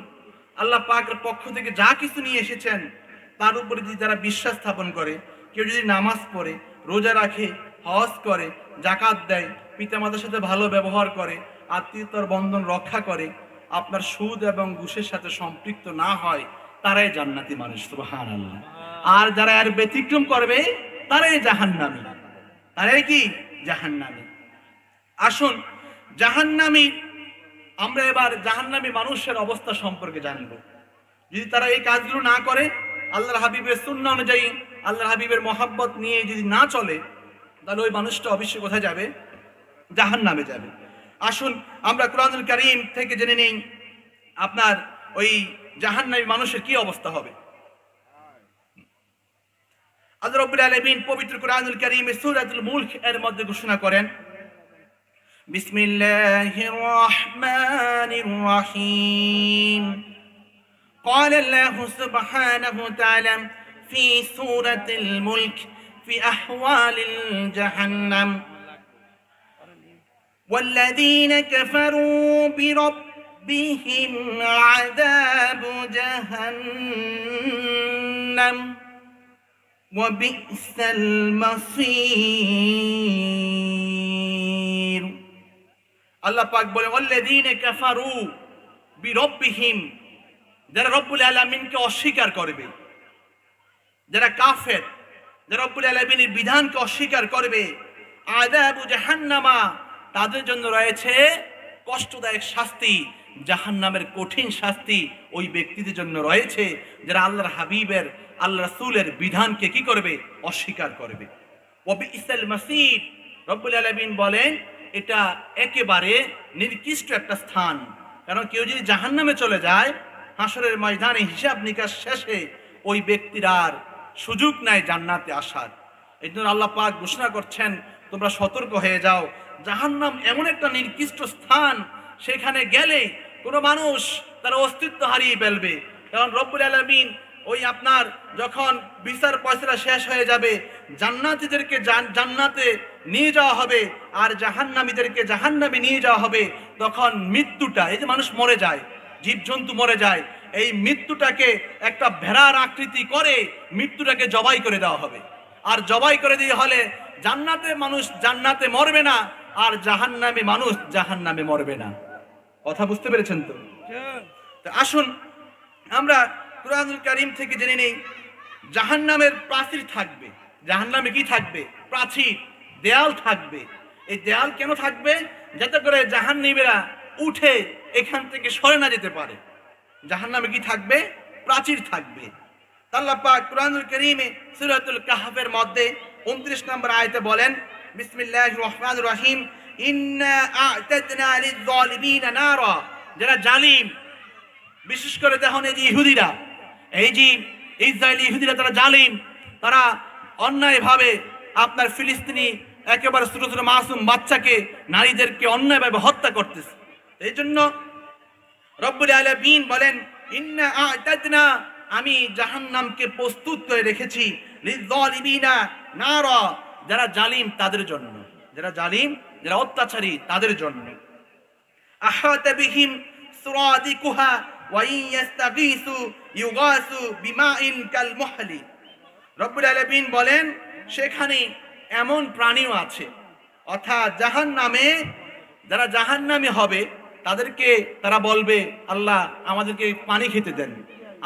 আল্লাহ পাকের পক্ষ থেকে যা কিছু নিয়ে এসেছেন তার উপরে যদি যারা বিশ্বাস স্থাপন করে, কেউ যদি নামাজ পড়ে, রোজা রাখে, হজ করে, যাকাত দেয়, পিতামাতার সাথে ভালো ব্যবহার করে, আত্মীয়তার বন্ধন রক্ষা করে, আপনার সুদ এবং ঘুষের সাথে সম্পৃক্ত না হয়, তারাই জান্নাতি মানুষ। সুবহানাল্লাহ। আর যারা এর ব্যতিক্রম করবে তারাই জাহান্নামী। তারাই কি? জাহান্নামী। আসুন জাহান্নামী, আমরা এবার জাহান্নামী মানুষের অবস্থা সম্পর্কে জানব। যদি তারা এই কাজগুলো না করে, আল্লাহর হাবিবের সুন্নাহ অনুযায়ী, আল্লাহর হাবিবের মহাব্বত নিয়ে যদি না চলে, তাহলে ওই মানুষটা অবশ্যই কোথায় যাবে? জাহান্নামে যাবে। আসুন আমরা কোরআনুল কারীম থেকে জেনে নেই আপনার ওই জাহান্নামী মানুষের কি অবস্থা হবে। আল্লাহ রাব্বুল আলামিন পবিত্র কোরআনুল কারীমে সূরাতুল মুলক এর মধ্যে ঘোষণা করেন, বিসমিল্লাহির রহমানির রহিম। قال الله سبحانه وتعالى في سورة الملك في أحوال جهنم والذين كفروا بربهم عذاب جهنم وبئس المصير। আল্লাহ পাক বলে والذين كفروا بربهم, যারা রব্বুল আলামিনকে অস্বীকার করবে, যারা কাফের, যারা রব্বুল আলামিনের বিধানকে অস্বীকার করবে, আযাবু জাহান্নামা, তাদের জন্য রয়েছে কষ্টদায়ক শাস্তি, জাহান্নামের কঠিন শাস্তি ওই ব্যক্তিদের জন্য রয়েছে যারা আল্লাহর হাবিবের, আল্লাহ রাসূলের বিধানকে কি করবে? অস্বীকার করবে। ওয়া বিইসাল মাসীর, রব্বুল আলামিন বলেন এটা একেবারে নিকৃষ্ট একটা স্থান। কারণ কেউ যদি জাহান্নামে চলে যায়, হাসরের ময়দানে হিসাব নিকাশ শেষে ওই ব্যক্তির আর সুযোগ নাই জান্নাতে আসার। এই জন্য আল্লাহ পাক ঘোষণা করছেন তোমরা সতর্ক হয়ে যাও, জাহান্নাম এমন একটা নিকৃষ্ট স্থান, সেখানে গেলে কোনো মানুষ তার অস্তিত্ব হারিয়ে ফেলবে। কারণ রব্বুল আলামিন ওই আপনার যখন বিচার ফয়সালা শেষ হয়ে যাবে, জান্নাতীদেরকে জান্নাতে নিয়ে যাওয়া হবে আর জাহান্নামীদেরকে জাহান্নামে নিয়ে যাওয়া হবে, তখন মৃত্যুটা, এই যে মানুষ মরে যায়, জীবজন্তু মরে যায়, এই মৃত্যুটাকে একটা ভেড়ার আকৃতি করে মৃত্যুটাকে জবাই করে দেওয়া হবে। আর জবাই করে দিয়ে হলে জান্নাতে মানুষ জান্নাতে মরবে না, আর জাহান্নামী মানুষ জাহান্নামে মরবে না। কথা বুঝতে পেরেছেন তো? আসুন আমরা কোরআনুল কারীম থেকে জেনে নেই, জাহান্নামের প্রাচীর থাকবে। জাহান্নামে কি থাকবে? প্রাচীর, দেয়াল থাকবে। এই দেয়াল কেন থাকবে? যাতে করে জাহান্নামীরা উঠে এখান থেকে সরে না যেতে পারে। জাহান্নামে কি থাকবে? প্রাচীর থাকবে। আল্লাহ পাক কুরআনুল কারীমে সূরাতুল কাহফের মধ্যে 29 নম্বর আয়াতে বলেন, বিসমিল্লাহির রহমানির রহিম, ইন্না আ'তাদনা লিয-যালিমিনা নারা। যারা জালিম, বিশেষ করে দেখুন এই যে ইহুদিরা, এই যে ইসরায়েলি ইহুদিরা, তারা জালিম, তারা অন্যায়ভাবে আপনার ফিলিস্তিনি একেবারে ছোট ছোট মাসুম বাচ্চাকে, নারীদেরকে অন্যায়ভাবে হত্যা করতেছে। এই জন্য রব্বুল আলামিন বলেন, ইন্না আ'তাদনা, আমি জাহান্নামকে প্রস্তুত করে রেখেছি, লিয-যালিমিনা নারা, যারা জালিম তাদের জন্য, যারা জালিম, যারা অত্যাচারী তাদের জন্য। আহাতা বিহিম সুরাদিকুহা ওয়া ইয়াস্তাগীসু ইউগাসু বিমাইন কাল মুহলি। রব্বুল আলামিন বলেন, সেখানে এমন প্রাণীও আছে, অর্থাৎ জাহান্নামে যারা জাহান্নামী হবে তাদেরকে তারা বলবে, আল্লাহ আমাদেরকে পানি খেতে দেন,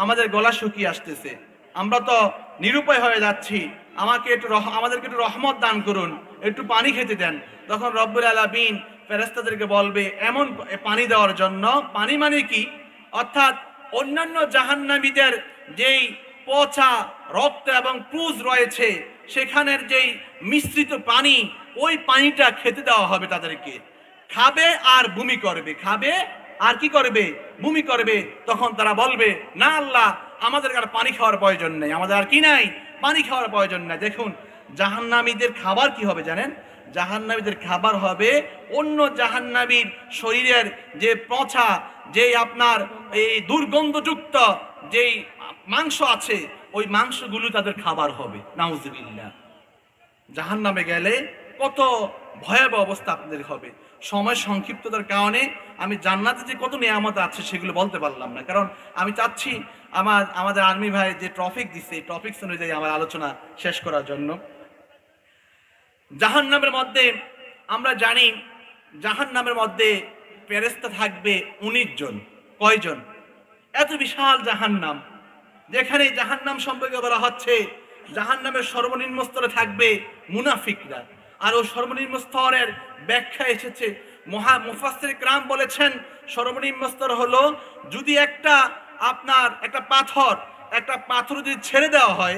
আমাদের গলা শুকিয়ে আসতেছে, আমরা তো নিরুপায় হয়ে যাচ্ছি, আমাদেরকে একটু রহমত দান করুন, একটু পানি খেতে দেন। তখন রব্বুল আলামিন ফেরেশতাদেরকে বলবে এমন পানি দেওয়ার জন্য। পানি মানে কি? অর্থাৎ অন্যান্য জাহান্নামীদের যেই পচা রক্ত এবং পুজ রয়েছে, সেখানের যেই মিশ্রিত পানি, ওই পানিটা খেতে দেওয়া হবে তাদেরকে। খাবে আর বমি করবে, খাবে আর কি করবে? বমি করবে। তখন তারা বলবে, না আল্লাহ, আমাদের আর পানি খাওয়ার প্রয়োজন নেই, আমাদের আর কি নাই, পানি খাওয়ার প্রয়োজন নাই। দেখুন জাহান্নামীদের খাবার কি হবে জানেন? জাহান্নামীদের খাবার হবে অন্য জাহান্নামীর শরীরের যে পচা, যেই আপনার এই দুর্গন্ধযুক্ত যেই মাংস আছে, ওই মাংসগুলো তাদের খাবার হবে। নাউজুবিল্লাহ। জাহান্নামে গেলে কত ভয়াবহ অবস্থা আপনাদের হবে। সময় সংক্ষিপ্ততার কারণে আমি জান্নাতে যে কত নিয়ামত আছে সেগুলো বলতে পারলাম না, কারণ আমি চাচ্ছি আমাদের আর্মি ভাই যে টপিক দিচ্ছে, এই টপিক অনুযায়ী আমার আলোচনা শেষ করার জন্য। জাহান্নামের মধ্যে আমরা জানি, জাহান্নামের মধ্যে ফেরেশতা থাকবে 19 জন। কয়জন? এত বিশাল জাহান্নাম, যেখানে জাহান্নাম সম্পর্কে বলা হচ্ছে জাহান্নামের সর্বনিম্ন স্তরে থাকবে মুনাফিকরা। আর ওই সর্বনিম্ন স্তরের ব্যাখ্যা এসেছে, মুফাসসির কিরাম বলেছেন সর্বনিম্ন স্তর হলো, যদি একটা পাথর যদি ছেড়ে দেওয়া হয়,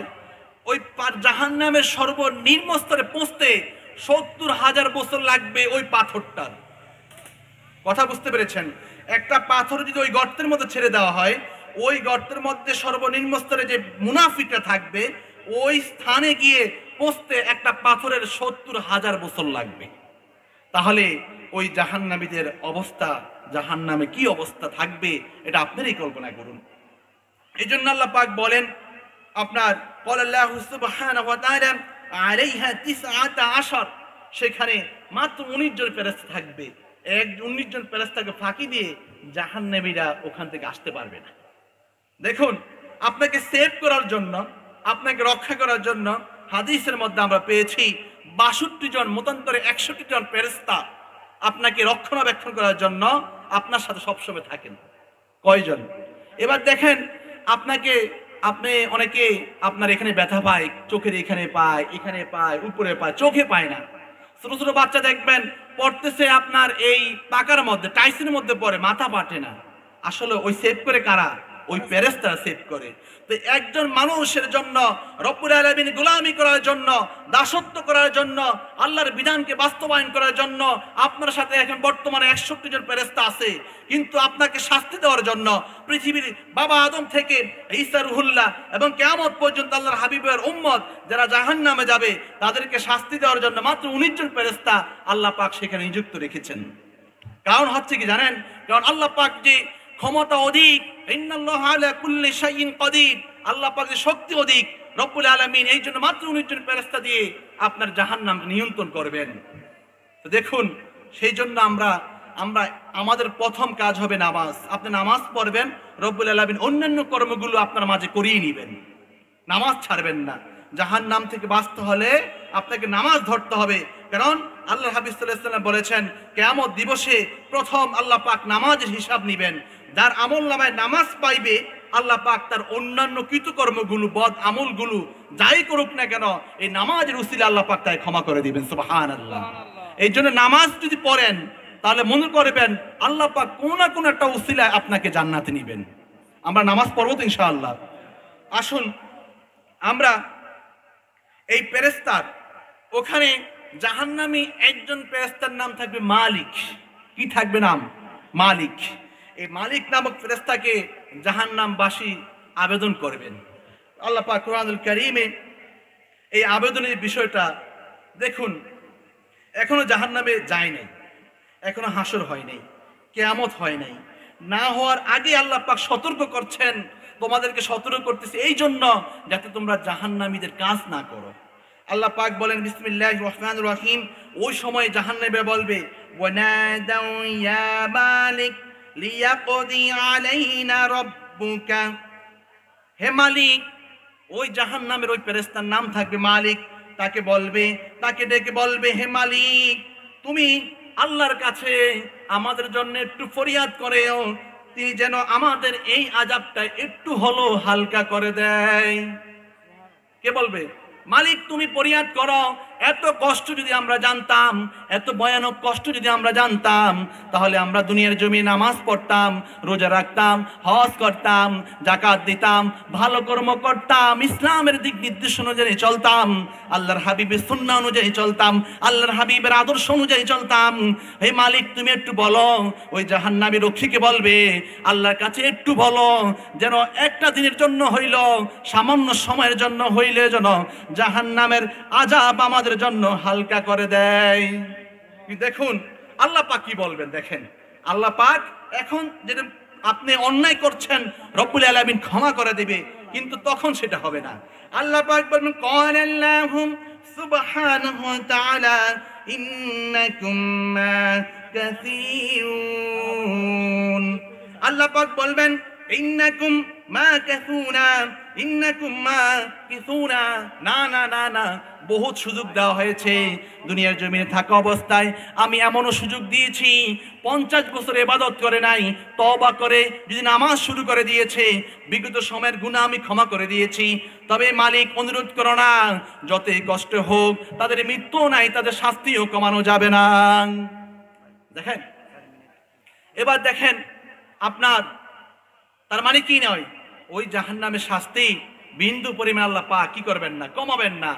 ওই জাহান্নামের সর্বনিম্ন স্তরে পৌঁছতে 70,000 বছর লাগবে ওই পাথরটার। কথা বুঝতে পেরেছেন? একটা পাথর যদি ওই গর্তের মধ্যে ছেড়ে দেওয়া হয়, ওই গর্তের মধ্যে সর্বনিম্ন স্তরে যে মুনাফিকরা থাকবে, ওই স্থানে গিয়ে পৌঁছতে একটা পাথরের 70,000 বছর লাগবে। তাহলে ওই জাহান্নামীদের অবস্থা, জাহান্নামে কি অবস্থা থাকবে, এটা আপনারই কল্পনা করুন। এই জন্য আল্লাহ পাক বলেন, আপনার আল্লাহু সুবহানাহু ওয়া তাআলা আলাইহা 19, সেখানে মাত্র 19 জন ফেরেশতা থাকবে। 19 জন ফেরেশতাকে ফাঁকি দিয়ে জাহান্নামীরা ওখান থেকে আসতে পারবে না। দেখুন, আপনাকে সেভ করার জন্য, আপনাকে রক্ষা করার জন্য হাদিসের মধ্যে আমরা পেয়েছি 62 জন, মতান্তরে 61 জন ফেরেশতা আপনাকে রক্ষণাবেক্ষণ করার জন্য আপনার সাথে সবসময় থাকেন। কয়জন? এবার দেখেন, অনেকে আপনার এখানে ব্যথা পায়, চোখের এখানে পায়, উপরে পায়, চোখে পায় না। ছোট ছোট বাচ্চা দেখবেন পড়তেছে আপনার এই পাকার মধ্যে, টাইসের মধ্যে পড়ে, মাথা পাঠে না। আসলে ওই সেভ করে কারা? ওই ফেরেশতারা সেভ করে। তো একজন মানুষের জন্য, রব্বুল আলামিন গোলামি করার জন্য, দাসত্ব করার জন্য, আল্লাহর বিধানকে বাস্তবায়ন করার জন্য আপনার সাথে এখন বর্তমানে 61 জন ফেরেশতা আছে। কিন্তু আপনাকে শাস্তি দেওয়ার জন্য পৃথিবীর বাবা আদম থেকে ঈসা রুহুল্লাহ এবং কিয়ামত পর্যন্ত আল্লাহর হাবিবের উম্মত যারা জাহান্নামে যাবে, তাদেরকে শাস্তি দেওয়ার জন্য মাত্র 19 জন ফেরেশতা আল্লাহ পাক সেখানে নিযুক্ত রেখেছেন। কারণ হচ্ছে কি জানেন? কারণ আল্লাহ পাক যে ক্ষমতা অধিক, ইন্নাল্লাহা আলা কুল্লি শাইইন কাদির, আল্লাহ পাকের শক্তি অধিক, রব্বুল আলামিন এই জন্য মাত্র 19 জন ফেরেশতা দিয়ে আপনার জাহান্নাম নিয়ন্ত্রণ করবেন। তো দেখুন, সেই জন্য আমরা আমাদের প্রথম কাজ হবে নামাজ। আপনি নামাজ পড়বেন, রব্বুল আলামিন অন্যান্য কর্মগুলো আপনার মাঝে করিয়ে নেবেন। নামাজ ছাড়বেন না। জাহান্নাম থেকে বাঁচতে হলে আপনাকে নামাজ ধরতে হবে। কারণ আল্লাহ হাবিব সাল্লাল্লাহু আলাইহি ওয়াসাল্লাম বলেছেন, কিয়ামত দিবসে প্রথম আল্লাহ পাক নামাজের হিসাব নেবেন। যার আমলনামায় নামাজ পাইবে, আল্লাহ পাক তার অন্যান্য কৃতকর্মগুলো, বদ আমলগুলো যাই করুক না কেন, এই নামাজের উসিলায় আল্লাহ পাক তাই ক্ষমা করে দিবেন। সুবহানাল্লাহ। এই জন্য নামাজ যদি পড়েন, তাহলে মনে করবেন আল্লাহ পাক কোনো না কোনো একটা উসিলায় আপনাকে জান্নাতে নিবেন। আমরা নামাজ পড়ব তো ইনশাআল্লাহ। আসুন আমরা এই ফেরেশতার ওখানে জাহান্নামী একজন ফেরেশতার নাম থাকবে মালিক। কি থাকবে নাম? মালিক। এই মালিক নামক ফেরেশতাকে জাহান্নামবাসী আবেদন করবেন। আল্লাহ পাক কোরআনুল কারীমে এই আবেদনের বিষয়টা দেখুন, এখনো জাহান্নামে যায় নাই, এখনো হাসর হয় নাই, কিয়ামত হয় নাই, না হওয়ার আগে আল্লাহ পাক সতর্ক করছেন, তোমাদেরকে সতর্ক করতেছে এই জন্য যাতে তোমরা জাহান্নামীদের কাজ না করো। আল্লাহ পাক বলেন বিসমিল্লাহির রহমানির রহিম, ওই সময় জাহান্নামে বলবে ওয়ানাদাউ ইয়া মালিক লিয়াকদি আলাইনা রাব্বুকা। হে মালিক, ওই জাহান্নামের ওই ফেরেশতার নাম থাকবে মালিক, তাকে বলবে, তাকে ডেকে বলবে, হে মালিক তুমি আল্লাহর কাছে আমাদের জন্য একটু ফরিয়াদ করেও, তিনি যেন আমাদের এই আযাবটা একটু হলো হালকা করে দেয়। কে বলবে? মালিক তুমি ফরিয়াদ করো। এত কষ্ট যদি আমরা জানতাম, এত ভয়ানক কষ্ট যদি আমরা জানতাম, তাহলে আমরা দুনিয়ার জমি নামাজ পড়তাম, রোজা রাখতাম, হজ করতাম, যাকাত দিতাম, ভালো কর্ম করতাম, ইসলামের দিক নির্দেশ অনুযায়ী চলতাম, আল্লাহর হাবিবের সুন্নাহ অনুযায়ী চলতাম, আল্লাহর হাবিবের আদর্শ অনুযায়ী চলতাম। হে মালিক তুমি একটু বলো, ওই জাহান্নামী রক্ষীকে বলবে আল্লাহর কাছে একটু বলো, যেন একটা দিনের জন্য হইল, সামান্য সময়ের জন্য হইলে যেন জাহান্নামের আযাব আমাদের জন্য হালকা করে দেয়। দেখুন আল্লাহ পাক কি বলবেন, দেখেন আল্লাহ পাক এখন যেটা আপনি অন্যায় করছেন রব্বুল আলামিন ক্ষমা করে দিবে, কিন্তু তখন সেটা হবে না। আল্লাহ পাক বলবেন ক্বালাল্লাহু সুবহানাহু ওয়া তাআলা ইন্নাকুম মাকাসিউন। আল্লাহ পাক বলবেন ইন্নাকুম মাকাসুনা, ইন্নাকুম মাকিসুনা। না না না না, বহুত সুযোগ দেওয়া হয়েছে দুনিয়ার জমিনে থাকা অবস্থায়। আমি এমনও সুযোগ দিয়েছি 50 বছর ইবাদত করে নাই, তওবা করে যদি নামাজ শুরু করে দিয়েছে, বিগত সময়ের গুনাহ আমি ক্ষমা করে দিয়েছি। তবে মালিক অনুরোধ করো না, যতই কষ্ট হোক তাদের মৃত্যু নাই, তাদের শাস্তিও কমানো যাবে না। দেখেন এবার দেখেন আপনার, তার মানে কি নয়, ওই জাহান্নামের শাস্তি বিন্দু পরিমাণ আল্লাহ পাক কি করবেন না, কমাবেন না।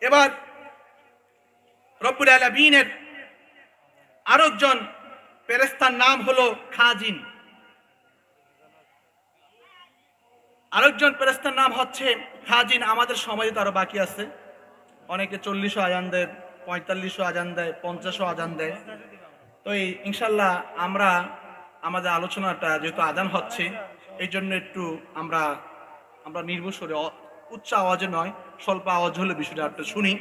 এবার রব্বুল আলামিনের আরেকজন ফেরেশতার নাম হলো খাজিন। আরেকজন ফেরেশতার নাম হচ্ছে খাজিন। আমাদের সময় তো আরো বাকি আছে, অনেকে 40 আজান দেয়, 45 আজান দেয়, 50 আজান দেয়। তো ইনশাল্লাহ আমরা আমাদের আলোচনাটা যেহেতু আজান হচ্ছে, এই জন্য একটু আমরা নির্ভুসরে উচ্চ আওয়াজে নয়, স্বল্প আওয়াজ হলে বিষয়টা একটু শুনি।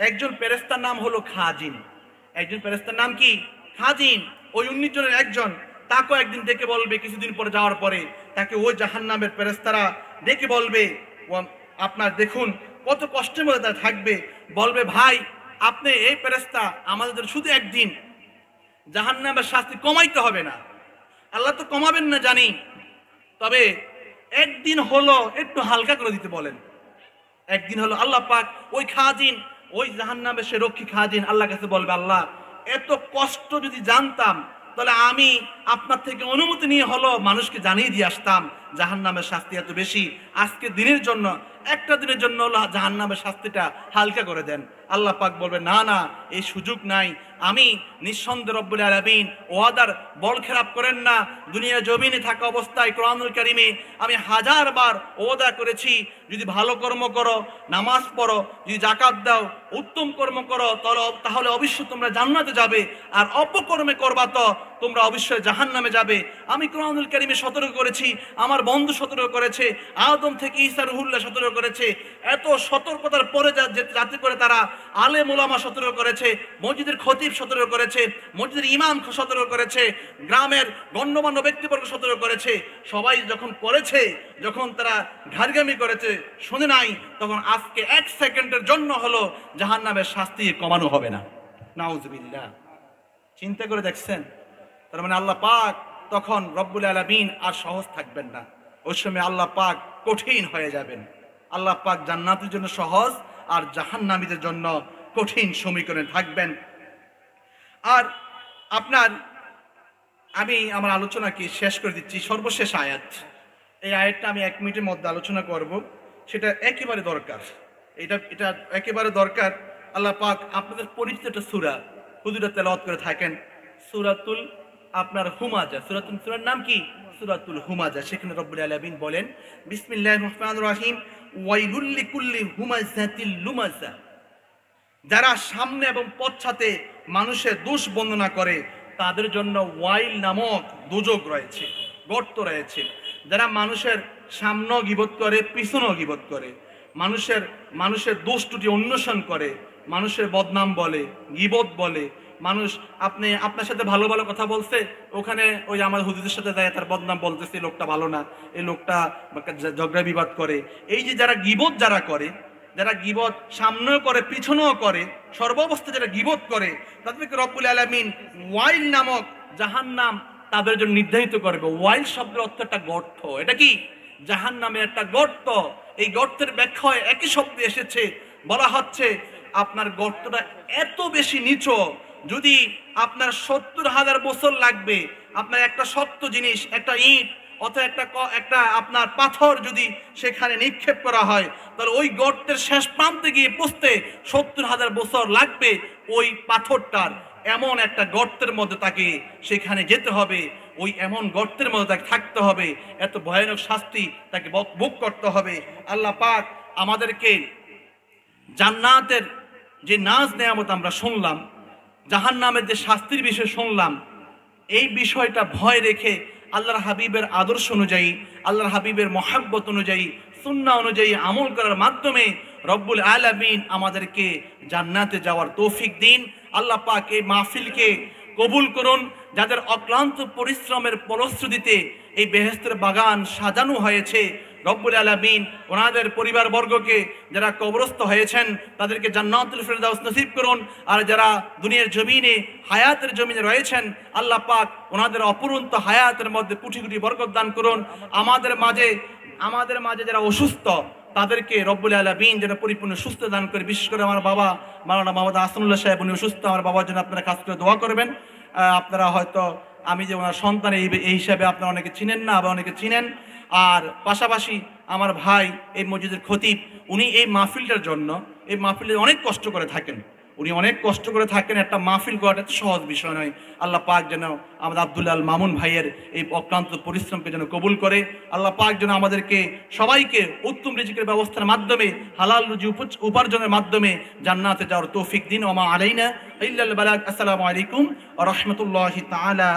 একজন ফেরেশতার নাম হলো খাজিন। একজন ফেরেশতার নাম কি? খাজিন। ওই 19 জনের একজন, তাকেও একদিন ডেকে বলবে, কিছুদিন পরে যাওয়ার পরে তাকে ওই জাহান্নামের ফেরেশতারা ডেকে বলবে, আপনার দেখুন কত কষ্টের মধ্যে তারা থাকবে, বলবে ভাই আপনি এই ফেরেশতা আমাদের শুধু একদিন জাহান্নামের শাস্তি কমাইতে হবে না, আল্লাহ তো কমাবেন না জানি, তবে একদিন হলো একটু হালকা করে দিতে বলেন। একদিন হলো আল্লাহ পাক ওই খাজিন, ওই জাহান্নামের সে রক্ষী খাজিন আল্লাহর কাছে বলবে, আল্লাহ এত কষ্ট যদি জানতাম তাহলে আমি আপনার থেকে অনুমতি নিয়ে হলো মানুষকে জানিয়ে দিয়ে আসতাম জাহান্নামের শাস্তি এত বেশি, আজকে দিনের জন্য, একটা দিনের জন্য হলো জাহান্নামের শাস্তিটা হালকা করে দেন। আল্লাহ পাক বলবে না না, এই সুযোগ নাই। আমি নিঃসন্দেহ রব্বুল আলামিন ওয়াদার বল খেলাপ করেন না। দুনিয়া জমিনে থাকা অবস্থায় কোরআনুল কারীমে আমি 1000 বার ওয়াদা করেছি, যদি ভালো কর্ম করো, নামাজ পড়ো, যদি যাকাত দাও, উত্তম কর্ম করো, তাহলে অবশ্যই তোমরা জান্নাতে যাবে, আর অপকর্মে করবা তো তোমরা অবশ্যই জাহান্নামে যাবে। আমি কোরআনুল কারীমে সতর্ক করেছি, আমার বন্ধু সতর্ক করেছে, আদম থেকে ঈসা রুহুল্লাহ সতর্ক করেছে। এত সতর্কতার পরে যাতে করে তারা আলেম ওলামা সতর্ক করেছে, মসজিদের খতিব সতর্ক করেছে, মসজিদের ইমাম সতর্ক করেছে, গ্রামের গণ্যমান্য ব্যক্তিবর্গ সতর্ক করেছে। সবাই যখন করেছে, যখন তারা ঘাড়গামি করেছে, শুনে নাই, তখন আজকে 1 সেকেন্ডের জন্য হলো জাহান্নামের শাস্তি কমানো হবে না। নাউজুবিল্লাহ। চিন্তা করে দেখছেন? তার মানে আল্লাহ পাক তখন রব্বুল আলামিন আর সহজ থাকবেন না, ওই সময় আল্লাহ পাক কঠিন হয়ে যাবেন। আল্লাহ পাক জান্নাতের জন্য সহজ আর জাহান্নামীদের জন্য কঠিন সমীকরণে থাকবেন। আর আপনার আমি আমার আলোচনাকে শেষ করে দিচ্ছি, সর্বশেষ আয়াত। এই আয়াতটা আমি 1 মিনিটের মধ্যে আলোচনা করব। সেটা একেবারে দরকার। এটা এটা একেবারে দরকার। আল্লাহ পাক আপনাদের পরিচিত একটা সূরা হুজুরা তেলাওয়াত করে থাকেন, সূরাতুল আপনার হুমাজা। সূরার নাম কি? সূরাতুল হুমাজা। সেখানে রব্বুল আলামিন বলেন, বিসমিল্লাহির রহমানির রহিম, ওয়াইলুল লিকুল্লি হুমাযাতিল লুমাযা। যারা সামনে এবং পশ্চাতে মানুষের দোষ বর্ণনা করে তাদের জন্য ওয়াইল নামক দোজখ রয়েছে, গর্ত রয়েছে। যারা মানুষের সামনেও গীবত করে, পিছনেও গীবত করে, মানুষের দোষ ত্রুটি অন্বেষণ করে, মানুষের বদনাম বলে, গীবত বলে। মানুষ আপনার সাথে ভালো ভালো কথা বলছে, ওখানে ওই আমার হুজুরের সাথে যায় তার বদনাম বলতেছে, এই লোকটা ভালো না, এই লোকটা ঝগড়া বিবাদ করে। এই যে যারা গীবত যারা করে, যারা গীবত সামনেও করে পিছনেও করে, সর্বাবস্থা যারা গীবত করে, তাদেরকে রব্বুল আলামিন ওয়াইল নামক জাহান্নাম তাদের জন্য নির্ধারিত করবে। ওয়াইল শব্দের অর্থ একটা গর্ত। এটা কি? জাহান্নামের একটা গর্ত। এই গর্তের ব্যাখ্যা একই শব্দে এসেছে, বলা হচ্ছে আপনার গর্তটা এত বেশি নিচু, যদি আপনার 70,000 বছর লাগবে আপনার একটা শক্ত জিনিস, একটা ইট অথবা একটা আপনার পাথর যদি সেখানে নিক্ষেপ করা হয়, তাহলে ওই গর্তের শেষ প্রান্তে গিয়ে পৌঁছতে 70,000 বছর লাগবে। ওই পাথরটার এমন একটা গর্তের মধ্যে তাকে সেখানে যেতে হবে, ওই এমন গর্তের মধ্যে তাকে থাকতে হবে, এত ভয়ানক শাস্তি তাকে ভোগ করতে হবে। আল্লাহ পাক আমাদেরকে জান্নাতের যে নাজ নেয়ামত আমরা শুনলাম, জাহান্নামের যে শাস্তির বিষয় শুনলাম, এই বিষয়টা ভয় রেখে আল্লাহর হাবিবের আদর্শ অনুযায়ী, আল্লাহর হাবিবের মহাব্বত অনুযায়ী, সুন্নাহ অনুযায়ী আমল করার মাধ্যমে রব্বুল আলামিন আমাদেরকে জান্নাতে যাওয়ার তৌফিক দিন। আল্লাহ পাক এই মাহফিলকে কবুল করুন। যাদের অক্লান্ত পরিশ্রমের ফলশ্রুতিতে এই বেহেশতের বাগান সাজানো হয়েছে, রব্বুল আলামিন ওনাদের পরিবারবর্গকে যারা কবরস্থ হয়েছেন তাদেরকে জান্নাতুল ফিরদাউস নসিব করুন। আর যারা দুনিয়ার জমিনে হায়াতের জমিনে রয়েছেন, আল্লাহ পাক ওনাদের অপরন্ত হায়াতের মধ্যে কোটি কোটি বরকত দান করুন। আমাদের মাঝে যারা অসুস্থ তাদেরকে রব্বুল আলামিন যেন পরিপূর্ণ সুস্থ দান করে। বিশেষ করে আমার বাবা মাওলানা মোহাম্মদ আহসানুল্লাহ সাহেব, উনি অসুস্থ। আমার বাবার জন্য আপনারা কাজ করে দোয়া করবেন। আপনারা হয়তো আমি যে ওনার সন্তান এই হিসাবে আপনারা অনেকে চিনেন না, আবার অনেকে চিনেন। আর পাশাপাশি আমার ভাই এই মসজিদের খতিব, উনি এই মাহফিলটার জন্য এই মাহফিলে অনেক কষ্ট করে থাকেন। উনি অনেক কষ্ট করে থাকেন। একটা মাহফিল করাটা এত সহজ বিষয় নয়। আল্লাহ পাক যেন আমাদের আব্দুল্লাহ আল মামুন ভাইয়ের এই অক্লান্ত পরিশ্রমকে যেন কবুল করে। আল্লাহ পাক যেন আমাদেরকে সবাইকে উত্তম রিজিকের ব্যবস্থার মাধ্যমে, হালাল রুজি উপার্জনের মাধ্যমে জান্নাতে যাওয়ার তৌফিক দিন। ওমা আলাইনা ইল্লাল বালাগ। আসসালামু আলাইকুম ওয়া রাহমাতুল্লাহি তাআলা।